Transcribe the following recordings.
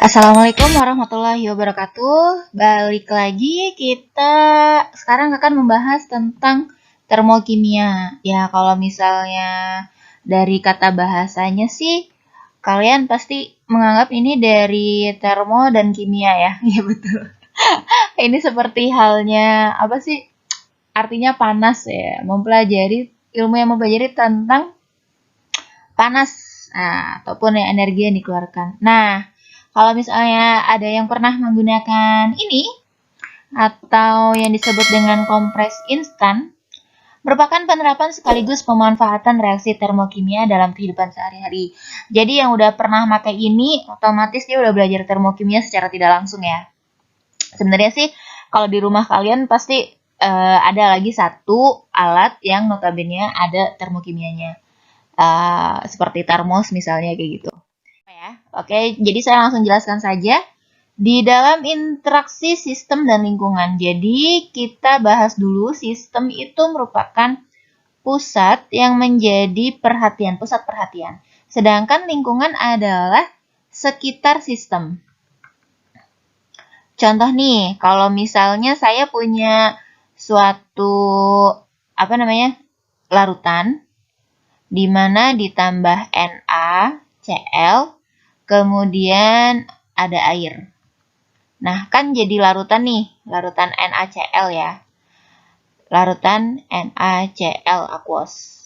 Assalamualaikum warahmatullahi wabarakatuh. Balik lagi kita sekarang akan membahas tentang termokimia. Ya, kalau misalnya dari kata bahasanya sih kalian pasti menganggap ini dari termo dan kimia ya. Iya betul. Ini seperti halnya apa sih? Artinya panas ya. Mempelajari ilmu yang mempelajari tentang panas, ataupun yang energi yang dikeluarkan. Nah, kalau misalnya ada yang pernah menggunakan ini atau yang disebut dengan kompres instan, merupakan penerapan sekaligus pemanfaatan reaksi termokimia dalam kehidupan sehari-hari. Jadi yang udah pernah pakai ini, otomatis dia udah belajar termokimia secara tidak langsung ya. Sebenarnya sih, kalau di rumah kalian pasti ada lagi satu alat yang notabene ada termokimianya. Seperti termos misalnya kayak gitu. Oke, jadi saya langsung jelaskan saja. Di dalam interaksi sistem dan lingkungan. Jadi kita bahas dulu sistem itu merupakan pusat yang menjadi perhatian, pusat perhatian. Sedangkan lingkungan adalah sekitar sistem. Contoh nih, kalau misalnya saya punya suatu larutan di mana ditambah NaCl, kemudian ada air. Nah, kan jadi larutan nih, larutan NaCl ya. Larutan NaCl aqueous.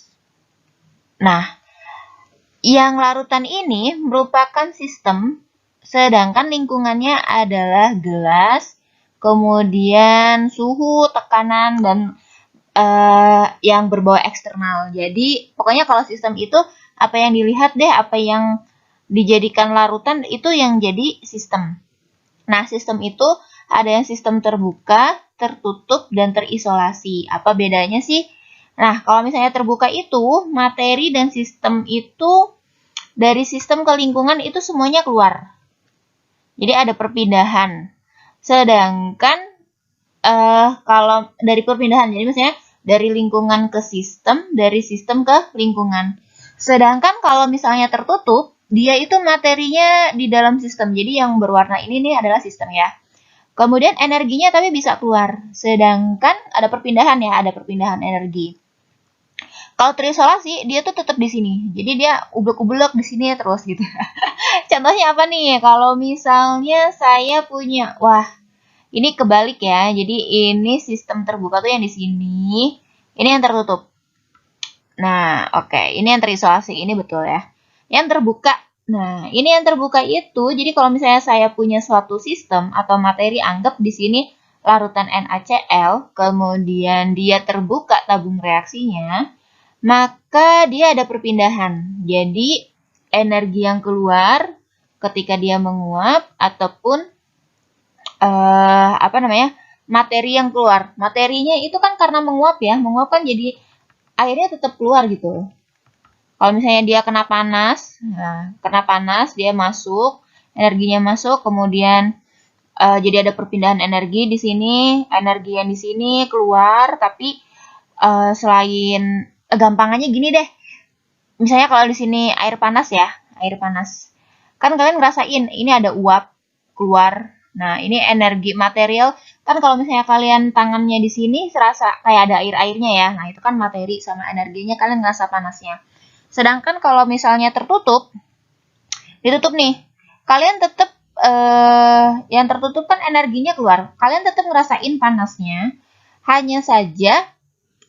Nah, yang larutan ini merupakan sistem, sedangkan lingkungannya adalah gelas, kemudian suhu, tekanan, dan yang berbau eksternal. Jadi, pokoknya kalau sistem itu, apa yang dilihat deh, apa yang dijadikan larutan, itu yang jadi sistem. Nah, sistem itu ada yang sistem terbuka, tertutup, dan terisolasi. Apa bedanya sih? Nah, kalau misalnya terbuka itu, materi dan sistem itu dari sistem ke lingkungan itu semuanya keluar. Jadi ada perpindahan. Sedangkan kalau dari perpindahan, jadi misalnya dari lingkungan ke sistem, dari sistem ke lingkungan. Sedangkan kalau misalnya tertutup, dia itu materinya di dalam sistem. Jadi yang berwarna ini nih adalah sistem ya. Kemudian energinya tapi bisa keluar. Sedangkan ada perpindahan ya, ada perpindahan energi. Kalau terisolasi, dia tuh tetap di sini. Jadi dia ublek-ublek di sini terus gitu. Contohnya apa nih? Kalau misalnya saya punya, wah, ini kebalik ya. Jadi ini sistem terbuka tuh yang di sini. Ini yang tertutup. Nah, oke. Ini yang terisolasi. Ini betul ya. Yang terbuka. Nah, ini yang terbuka itu, jadi kalau misalnya saya punya suatu sistem atau materi, anggap di sini larutan NaCl, kemudian dia terbuka tabung reaksinya, maka dia ada perpindahan. Jadi, energi yang keluar ketika dia menguap ataupun materi yang keluar. Materinya itu kan karena menguap ya, menguap kan jadi airnya tetap keluar gitu. Kalau misalnya dia kena panas, dia masuk, energinya masuk, kemudian jadi ada perpindahan energi di sini, energi yang di sini keluar, tapi selain gampangannya gini deh, misalnya kalau di sini air panas ya, air panas, kan kalian ngerasain ini ada uap keluar. Nah, ini energi material, kan kalau misalnya kalian tangannya di sini serasa kayak ada air-airnya ya, nah itu kan materi sama energinya, kalian ngerasa panasnya. Sedangkan kalau misalnya tertutup, ditutup nih, kalian tetap yang tertutup kan energinya keluar. Kalian tetap ngerasain panasnya, hanya saja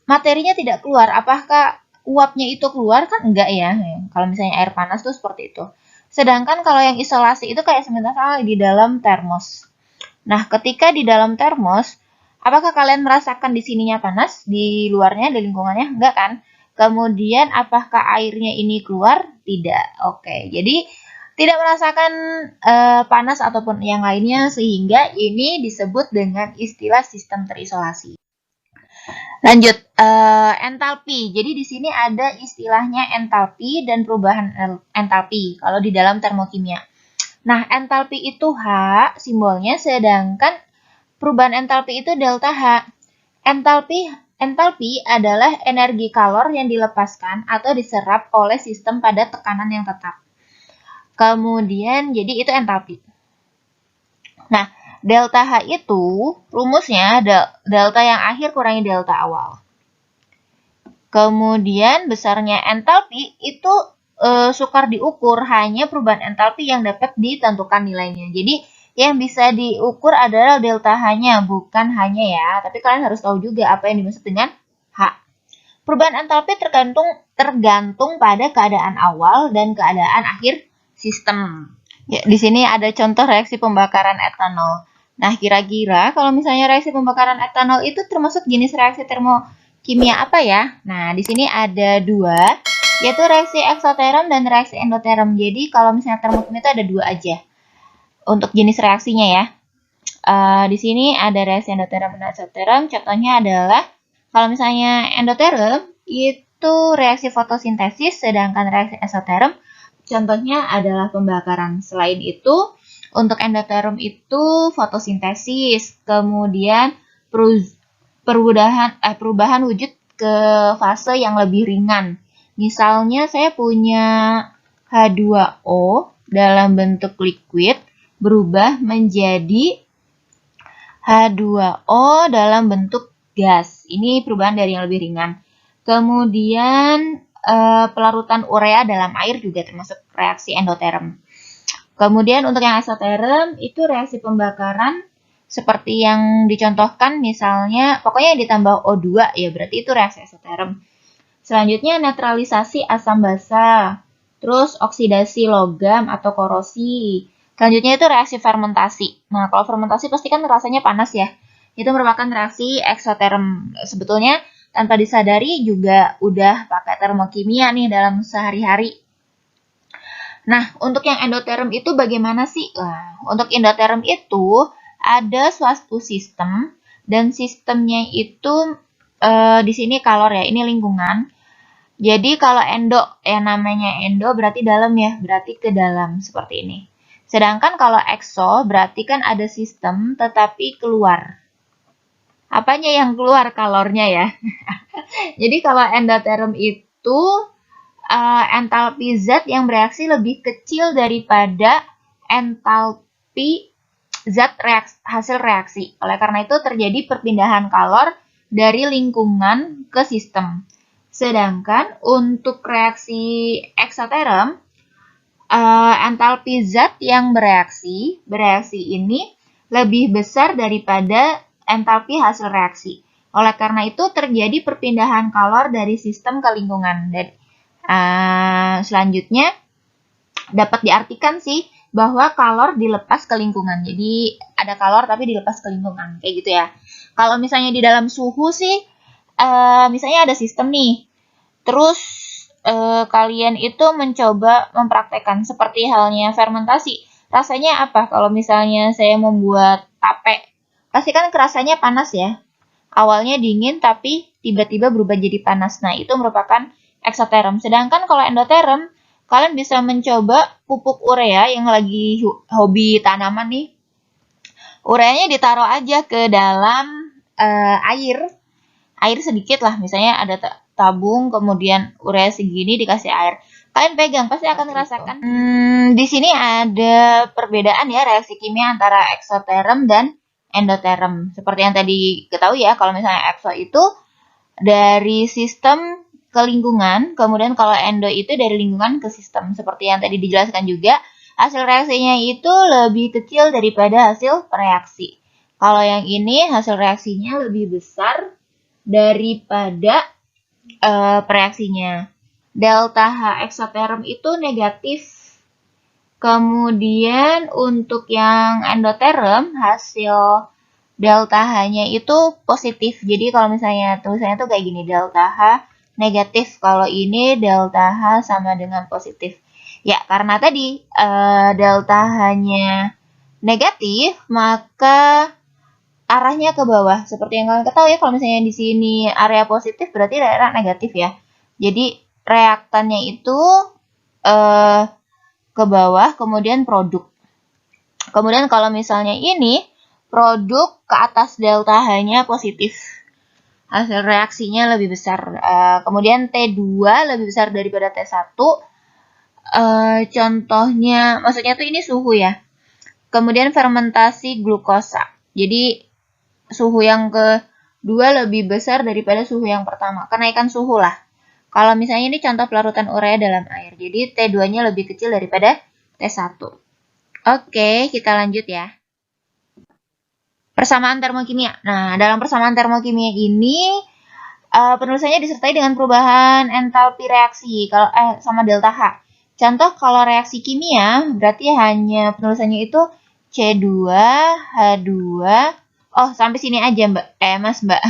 materinya tidak keluar. Apakah uapnya itu keluar? Kan enggak ya. Kalau misalnya air panas tuh seperti itu. Sedangkan kalau yang isolasi itu kayak semisal di dalam termos. Nah, ketika di dalam termos, apakah kalian merasakan di sininya panas, di luarnya, di lingkungannya? Enggak kan? Kemudian apakah airnya ini keluar? Tidak. Oke, jadi tidak merasakan panas ataupun yang lainnya sehingga ini disebut dengan istilah sistem terisolasi. Lanjut, entalpi. Jadi di sini ada istilahnya entalpi dan perubahan entalpi kalau di dalam termokimia. Nah, entalpi itu H simbolnya, sedangkan perubahan entalpi itu delta H. Entalpi adalah energi kalor yang dilepaskan atau diserap oleh sistem pada tekanan yang tetap. Kemudian, jadi itu entalpi. Nah, delta H itu rumusnya delta yang akhir kurangi delta awal. Kemudian besarnya entalpi itu sukar diukur, hanya perubahan entalpi yang dapat ditentukan nilainya. Jadi yang bisa diukur adalah delta H-nya, bukan hanya ya. Tapi kalian harus tahu juga apa yang dimaksud dengan H. Perubahan entalpi tergantung pada keadaan awal dan keadaan akhir sistem. Ya, di sini ada contoh reaksi pembakaran etanol. Nah, kira-kira kalau misalnya reaksi pembakaran etanol itu termasuk jenis reaksi termokimia apa ya? Nah, di sini ada dua, yaitu reaksi eksoterm dan reaksi endoterm. Jadi, kalau misalnya termokimia itu ada dua aja untuk jenis reaksinya ya. Di sini ada reaksi endoterm dan eksoterm. Contohnya adalah kalau misalnya endoterm itu reaksi fotosintesis, sedangkan reaksi eksoterm contohnya adalah pembakaran. Selain itu, untuk endoterm itu fotosintesis, kemudian perubahan wujud ke fase yang lebih ringan. Misalnya saya punya H2O dalam bentuk liquid berubah menjadi H2O dalam bentuk gas. Ini perubahan dari yang lebih ringan. Kemudian pelarutan urea dalam air juga termasuk reaksi endoterm. Kemudian untuk yang eksoterm itu reaksi pembakaran seperti yang dicontohkan misalnya, pokoknya yang ditambah O2 ya berarti itu reaksi eksoterm. Selanjutnya netralisasi asam basa, terus oksidasi logam atau korosi. Selanjutnya itu reaksi fermentasi. Nah, kalau fermentasi pasti kan rasanya panas ya. Itu merupakan reaksi eksoterm. Sebetulnya tanpa disadari juga udah pakai termokimia nih dalam sehari-hari. Nah, untuk yang endoterm itu bagaimana sih? Nah, untuk endoterm itu ada suatu sistem dan sistemnya itu di sini kalor ya, ini lingkungan. Jadi kalau endo, yang namanya endo berarti dalam ya, berarti ke dalam seperti ini. Sedangkan kalau exo berarti kan ada sistem tetapi keluar. Apanya yang keluar? Kalornya ya. Jadi kalau endoterm itu entalpi zat yang bereaksi lebih kecil daripada entalpi zat hasil reaksi. Oleh karena itu terjadi perpindahan kalor dari lingkungan ke sistem. Sedangkan untuk reaksi eksoterm, entalpi zat yang bereaksi ini lebih besar daripada entalpi hasil reaksi. Oleh karena itu terjadi perpindahan kalor dari sistem ke lingkungan. Dan selanjutnya dapat diartikan sih bahwa kalor dilepas ke lingkungan. Jadi ada kalor tapi dilepas ke lingkungan kayak gitu ya. Kalau misalnya di dalam suhu sih, misalnya ada sistem nih, terus kalian itu mencoba mempraktekkan seperti halnya fermentasi. Rasanya apa kalau misalnya saya membuat tape? Pasti kan kerasanya panas ya. Awalnya dingin tapi tiba-tiba berubah jadi panas. Nah, itu merupakan eksoterm. Sedangkan kalau endoterm, kalian bisa mencoba pupuk urea yang lagi hobi tanaman nih. Ureanya ditaruh aja ke dalam air sedikit lah. Misalnya ada tabung, kemudian urea segini dikasih air. Kalian pegang, pasti akan merasakan. Di sini ada perbedaan ya reaksi kimia antara eksoterm dan endoterm. Seperti yang tadi ketahui ya, kalau misalnya ekso itu dari sistem ke lingkungan, kemudian kalau endo itu dari lingkungan ke sistem. Seperti yang tadi dijelaskan juga, hasil reaksinya itu lebih kecil daripada hasil reaksi. Kalau yang ini hasil reaksinya lebih besar daripada reaksinya. Delta H eksoterm itu negatif. Kemudian untuk yang endoterm hasil delta H-nya itu positif. Jadi kalau misalnya tulisannya tuh kayak gini, delta H negatif. Kalau ini delta H sama dengan positif. Ya, karena tadi delta H-nya negatif, maka arahnya ke bawah. Seperti yang kalian ketahui ya, kalau misalnya di sini area positif berarti daerah negatif ya. Jadi reaktannya itu ke bawah, kemudian produk. Kemudian kalau misalnya ini produk ke atas delta H-nya positif. Hasil reaksinya lebih besar. Kemudian T2 lebih besar daripada T1. Contohnya, maksudnya tuh ini suhu ya. kemudian fermentasi glukosa. Jadi suhu yang kedua lebih besar daripada suhu yang pertama. Kenaikan suhu lah. Kalau misalnya ini contoh pelarutan urea dalam air. Jadi T2-nya lebih kecil daripada T1. Oke, kita lanjut ya. Persamaan termokimia. Nah, dalam persamaan termokimia ini penulisannya disertai dengan perubahan entalpi reaksi kalau sama delta H. Contoh kalau reaksi kimia berarti hanya penulisannya itu C2H2. Oh, sampai sini aja, Mbak. Mas, Mbak.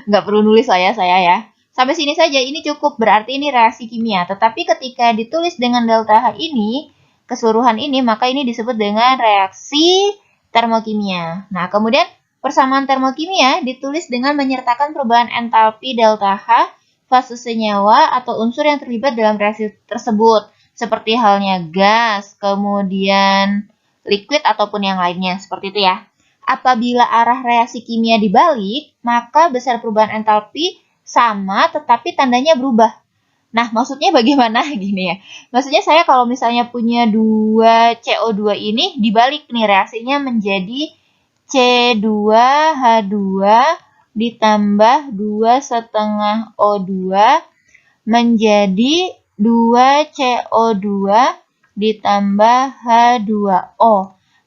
Nggak perlu nulis saya ya. Sampai sini saja, ini cukup. Berarti ini reaksi kimia. Tetapi ketika ditulis dengan delta H ini, keseluruhan ini, maka ini disebut dengan reaksi termokimia. Nah, kemudian persamaan termokimia ditulis dengan menyertakan perubahan entalpi delta H fase senyawa atau unsur yang terlibat dalam reaksi tersebut, seperti halnya gas, kemudian liquid ataupun yang lainnya, seperti itu ya. Apabila arah reaksi kimia dibalik, maka besar perubahan entalpi sama tetapi tandanya berubah. Nah, maksudnya bagaimana gini ya? Maksudnya saya kalau misalnya punya 2 CO2 ini dibalik nih reaksinya menjadi C2H2 ditambah 2,5 O2 menjadi 2 CO2 ditambah H2O.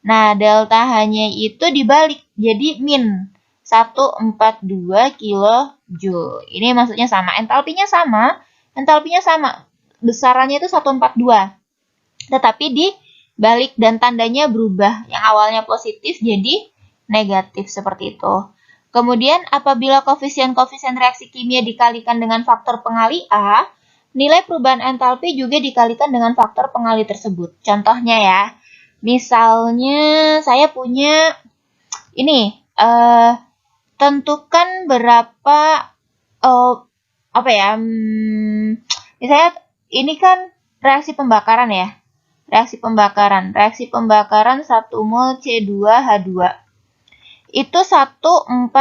Nah, delta H-nya itu dibalik jadi min 142 kJ. Ini maksudnya sama, entalpinya sama, besarannya itu 142. Tetapi dibalik dan tandanya berubah. Yang awalnya positif jadi negatif seperti itu. Kemudian apabila koefisien-koefisien reaksi kimia dikalikan dengan faktor pengali A, nilai perubahan entalpi juga dikalikan dengan faktor pengali tersebut. Contohnya ya, misalnya saya punya ini, tentukan berapa misalnya ini kan reaksi pembakaran ya. Reaksi pembakaran 1 mol C2H2 itu 142.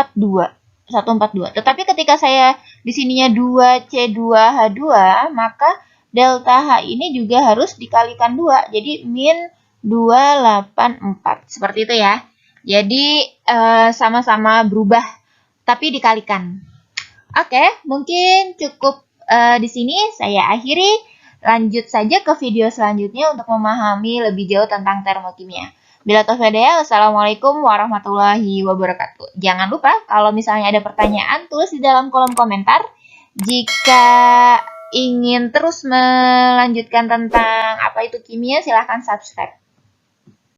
Tetapi ketika saya di sininya 2 C2H2, maka delta H ini juga harus dikalikan 2. Jadi min 284. Seperti itu ya. Jadi sama-sama berubah tapi dikalikan. Oke, mungkin cukup di sini saya akhiri. Lanjut saja ke video selanjutnya untuk memahami lebih jauh tentang termokimia. Bila taufiq hidayah, wassalamualaikum warahmatullahi wabarakatuh. Jangan lupa kalau misalnya ada pertanyaan tulis di dalam kolom komentar. Jika ingin terus melanjutkan tentang apa itu kimia, silahkan subscribe.